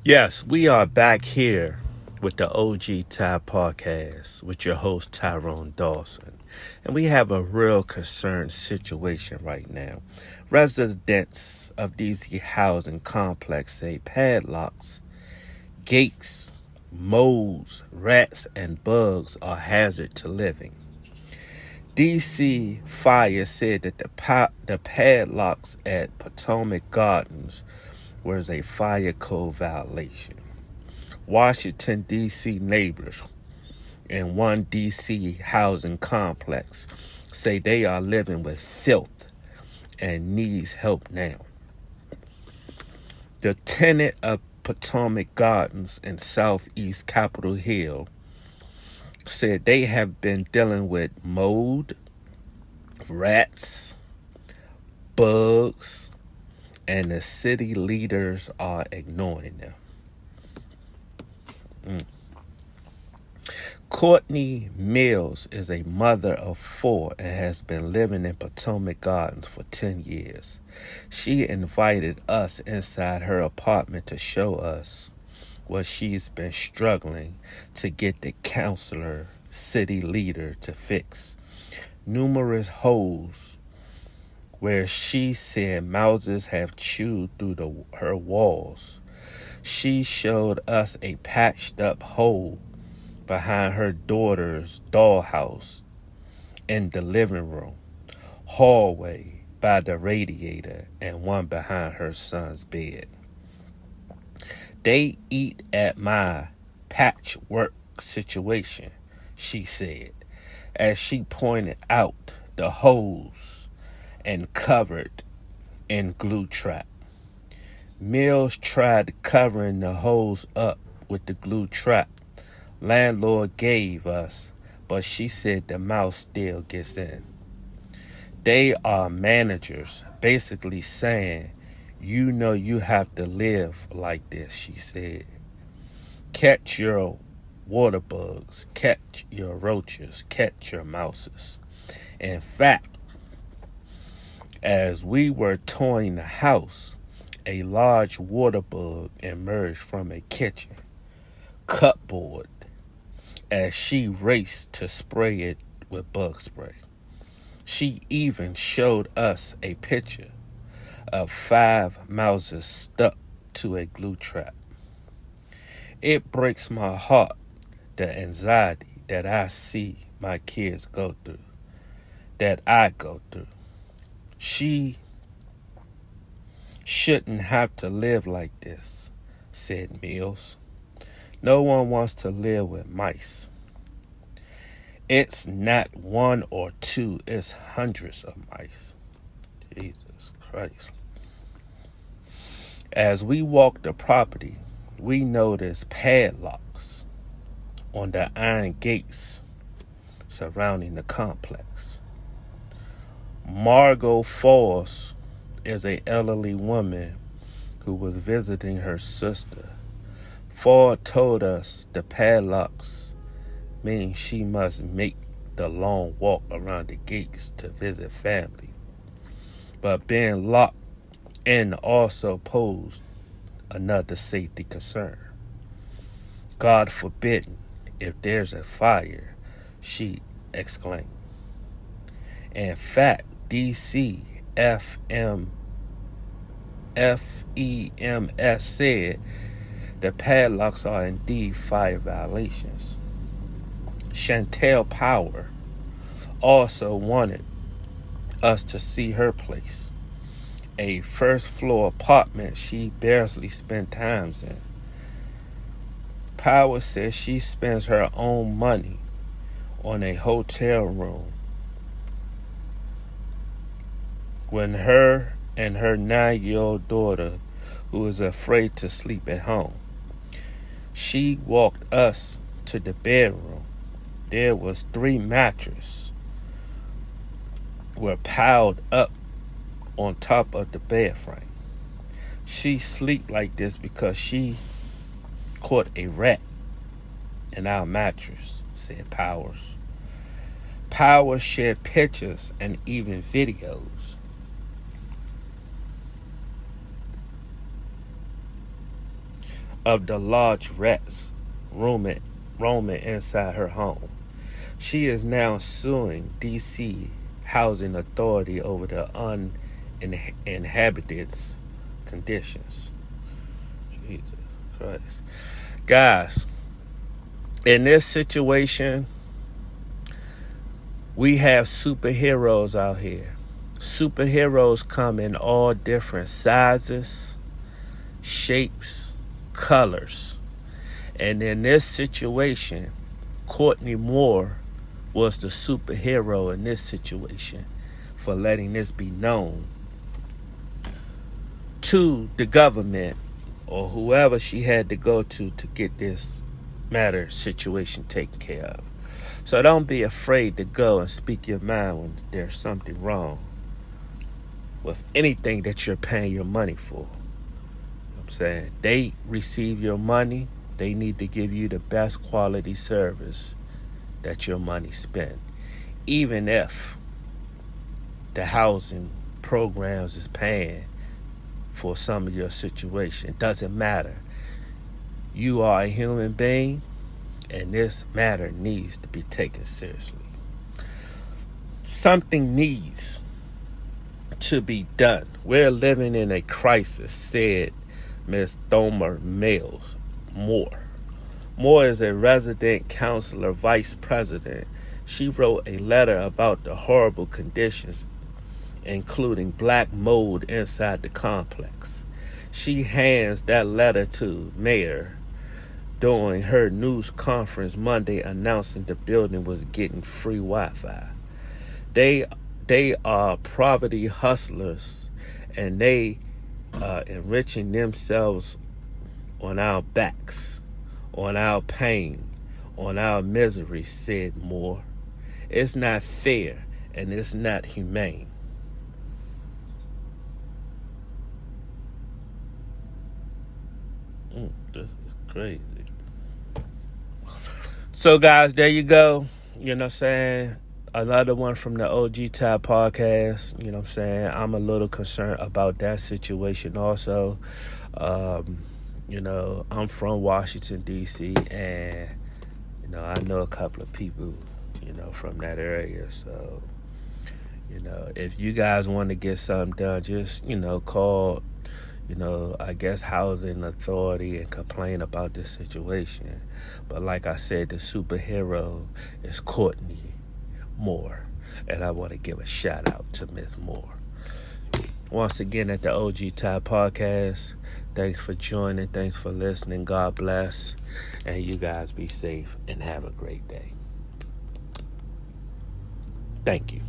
Yes, we are back here with the OG Ty podcast with your host Tyrone Dawson. And we have a real concerned situation right now. Residents of DC housing complex say padlocks, gates, moles, rats, and bugs are hazard to living. DC Fire said that the padlocks at Potomac Gardens was a fire code violation. Washington, D.C. neighbors in one D.C. housing complex say they are living with filth and needs help now. The tenant of Potomac Gardens in southeast Capitol Hill said they have been dealing with mold, rats, bugs, and the city leaders are ignoring them. Courtney Mills is a mother of 4 and has been living in Potomac Gardens for 10 years. She invited us inside her apartment to show us what she's been struggling to get the counselor, city leader to fix. Numerous holes where she said mouses have chewed through her walls. She showed us a patched up hole behind her daughter's dollhouse in the living room, hallway by the radiator, and one behind her son's bed. They eat at my patchwork situation, she said, as she pointed out the holes and covered in glue trap. Mills tried covering the holes up with the glue trap landlord gave us, but she said the mouse still gets in. They are managers basically saying, you know you have to live like this, she said. Catch your water bugs, catch your roaches, catch your mouses. In fact, as we were touring the house, a large water bug emerged from a kitchen cupboard as she raced to spray it with bug spray. She even showed us a picture of 5 mouses stuck to a glue trap. It breaks my heart, the anxiety that I see my kids go through, that I go through. She shouldn't have to live like this, said Mills. No one wants to live with mice. It's not 1 or 2, it's hundreds of mice. Jesus Christ. As we walked the property, we noticed padlocks on the iron gates surrounding the complex. Margot Foss is an elderly woman who was visiting her sister. Ford told us the padlocks mean she must make the long walk around the gates to visit family. But being locked in also posed another safety concern. God forbid if there's a fire, she exclaimed. In fact, DC FEMS said the padlocks are indeed fire violations. Chantel Power also wanted us to see her place, a first-floor apartment she barely spent time in. Power says she spends her own money on a hotel room when her and her 9-year-old daughter, who is afraid to sleep at home. She walked us to the bedroom. There was 3 mattresses were piled up on top of the bed frame. She sleep like this because she caught a rat in our mattress, said Powers. Powers shared pictures and even videos. of the large rats roaming inside her home. She is now suing D.C. Housing Authority over the uninhabited conditions. Jesus Christ. Guys, in this situation, we have superheroes out here. Superheroes come in all different sizes, shapes, colors. And in this situation, Courtney Moore was the superhero in this situation for letting this be known to the government or whoever she had to go to get this matter situation taken care of. So don't be afraid to go and speak your mind when there's something wrong with anything that you're paying your money for. You know what I'm saying? They receive your money. They need to give you the best quality service that your money spent. Even if the housing programs is paying for some of your situation, it doesn't matter. You are a human being, and this matter needs to be taken seriously. Something needs to be done. We're living in a crisis, said Ms. Thomer Mills Moore. Moore is a resident councilor, vice president. She wrote a letter about the horrible conditions, including black mold inside the complex. She hands that letter to Mayor during her news conference Monday, announcing the building was getting free Wi-Fi. They are poverty hustlers, and they are enriching themselves on our backs, on our pain, on our misery, said Moore. It's not fair, and it's not humane. This is crazy. So, guys, there you go. You know what I'm saying? Another one from the OG Type podcast. You know what I'm saying? I'm a little concerned about that situation also. You know, I'm from Washington, D.C., and, you know, I know a couple of people, you know, from that area. So, you know, if you guys want to get something done, just, you know, call, you know, I guess Housing Authority and complain about this situation. But like I said, the superhero is Courtney Moore, and I want to give a shout out to Ms. Moore. Once again, at the OG Type podcast, thanks for joining, thanks for listening, God bless, and you guys be safe and have a great day. Thank you.